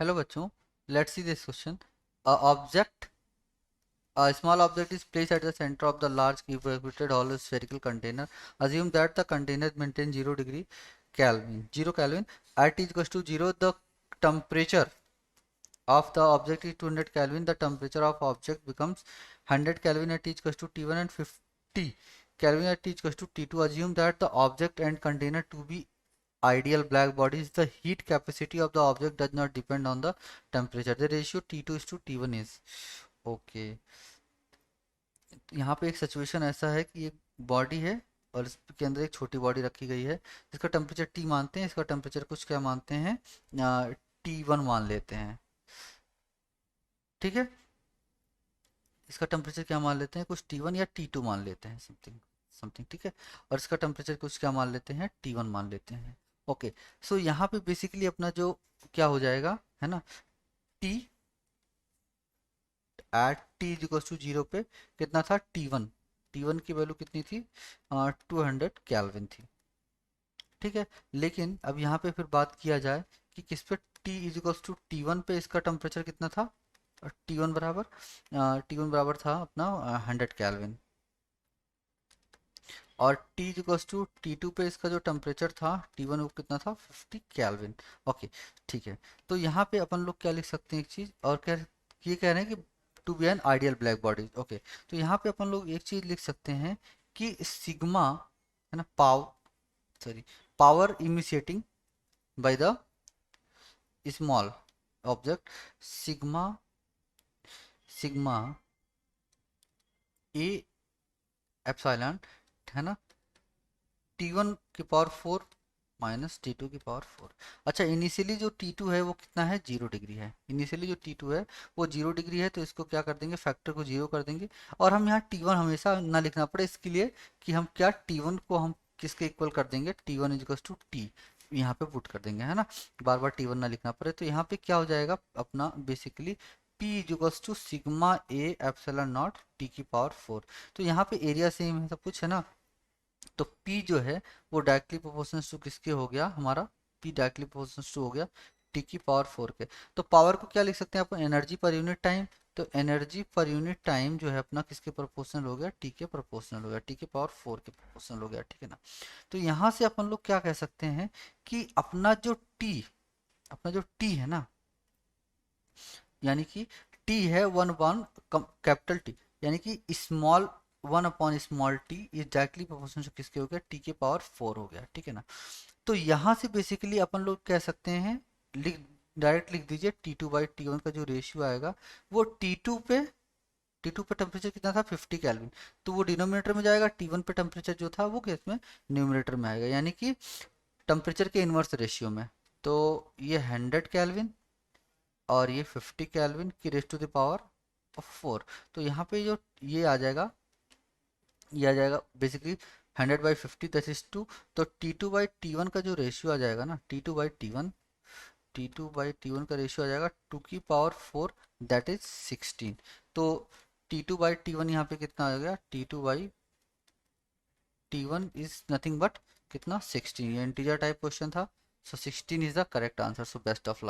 Hello बच्चों, let's see this question. A object A small object is placed at the center of the large cubic hollow spherical container. Assume that the container maintains 0 degree Kelvin. 0 Kelvin. At t equals to 0, the temperature of the object is 200 Kelvin. The temperature of object becomes 100 Kelvin at t equals to T1 and 50 Kelvin at t equals to T2. Assume that the object and container to be ideal black bodies. The heat capacity of the object does not depend on the temperature. The ratio T2 is to T1 is. Okay. यहाँ पे एक situation ऐसा है कि एक body है और इसके अंदर एक छोटी बॉडी रखी गई है जिसका टेम्परेचर टी मानते हैं. इसका टेम्परेचर कुछ क्या मानते हैं, T1 मान लेते हैं. ठीक है, इसका टेम्परेचर क्या मान लेते हैं, कुछ T1 या T2 मान लेते हैं, समथिंग समथिंग. ठीक है, और इसका टेम्परेचर कुछ क्या मान लेते हैं, T1 मान लेते हैं. ओके, सो यहाँ पे बेसिकली अपना जो क्या हो जाएगा है ना, T at T is equal to 0 पे कितना था, T1. T1 की वैल्यू कितनी थी, 200 कैल्विन थी. ठीक है, लेकिन अब यहाँ पे फिर बात किया जाए कि किस पे, T is equal to T1 पे इसका टेम्परेचर कितना था, T1 बराबर T1 बराबर था अपना 100 कैल्विन. और T is equal to T2 पे इसका जो टेम्परेचर था T1 वो कितना था, 50 कैल्विन. ओके, ठीक है. तो यहाँ पे अपन लोग क्या लिख सकते हैं, एक चीज़ और क्या, ये कह रहे हैं कि to be an ideal black body. Okay, तो यहाँ पे अपन लोग एक चीज़ लिख सकते हैं कि सिग्मा है ना, sorry power emitting by the small object, sigma sigma A epsilon है ना, T1 की पावर 4 माइनस T2 की पावर 4. अच्छा, इनिशियली जो T2 है वो कितना है, 0 डिग्री है. इनिशियली जो T2 है वो 0 डिग्री है, तो इसको क्या कर देंगे, फैक्टर को 0 कर देंगे. और हम यहाँ T1 हमेशा ना लिखना पड़े इसके लिए कि हम क्या T1 को हम किसके इक्वल कर देंगे, T1 इज टू T यहाँ पे पुट कर देंगे, है ना, बार बार T1 ना लिखना पड़े. तो यहाँ पे क्या हो जाएगा अपना basically P is to sigma A epsilon naught T की पावर 4. तो यहाँ पे एरिया सेम है, सब कुछ है ना. तो P जो है वो डायरेक्टली प्रोपोर्शनल टू किसके हो गया हमारा, P डायरेक्टली प्रोपोर्शनल टू हो गया T की पावर 4 के. तो पावर को क्या लिख सकते हैं अपन, एनर्जी पर यूनिट टाइम. तो एनर्जी पर यूनिट टाइम जो है अपना किसके प्रोपोर्शनल हो गया, T के प्रोपोर्शनल हो गया, T के पावर 4 के प्रोपोर्शनल हो गया. ठीक है ना. तो यहाँ से अपन लोग क्या कह सकते हैं कि अपना जो T है ना, यानी कि T है 1/, कैपिटल T, यानी कि स्मॉल 1/स्मॉल t is directly proportional to किसके हो गया, T के पावर 4 हो गया. ठीक है ना. तो यहाँ से बेसिकली अपन लोग कह सकते हैं, डायरेक्ट लिख दीजिए T2/T1 का जो रेशियो आएगा वो T2 पे टेम्परेचर कितना था, 50 केल्विन. तो वो डिनोमिनेटर में जाएगा, T1 पे टेम्परेचर जो था वो किस में, न्यूमिनेटर में आएगा, यानी कि टेम्परेचर के इन्वर्स रेशियो में. तो ये 100 केल्विन और ये 50 केल्विन की raise to the power of 4. तो यहाँ पे जो ये आ जाएगा बेसिकली 100/50 दैट इज 2. तो T2/T1 का जो रेशियो आ जाएगा ना, T2/T1 का रेशियो आ जाएगा 2 की पावर 4 दैट इज 16. तो T2/T1 यहाँ पे कितना आ गया, T2/T1 इज नथिंग बट कितना, 16. ये इंटीजर टाइप क्वेश्चन था, सो 16 is the correct answer. So best of luck.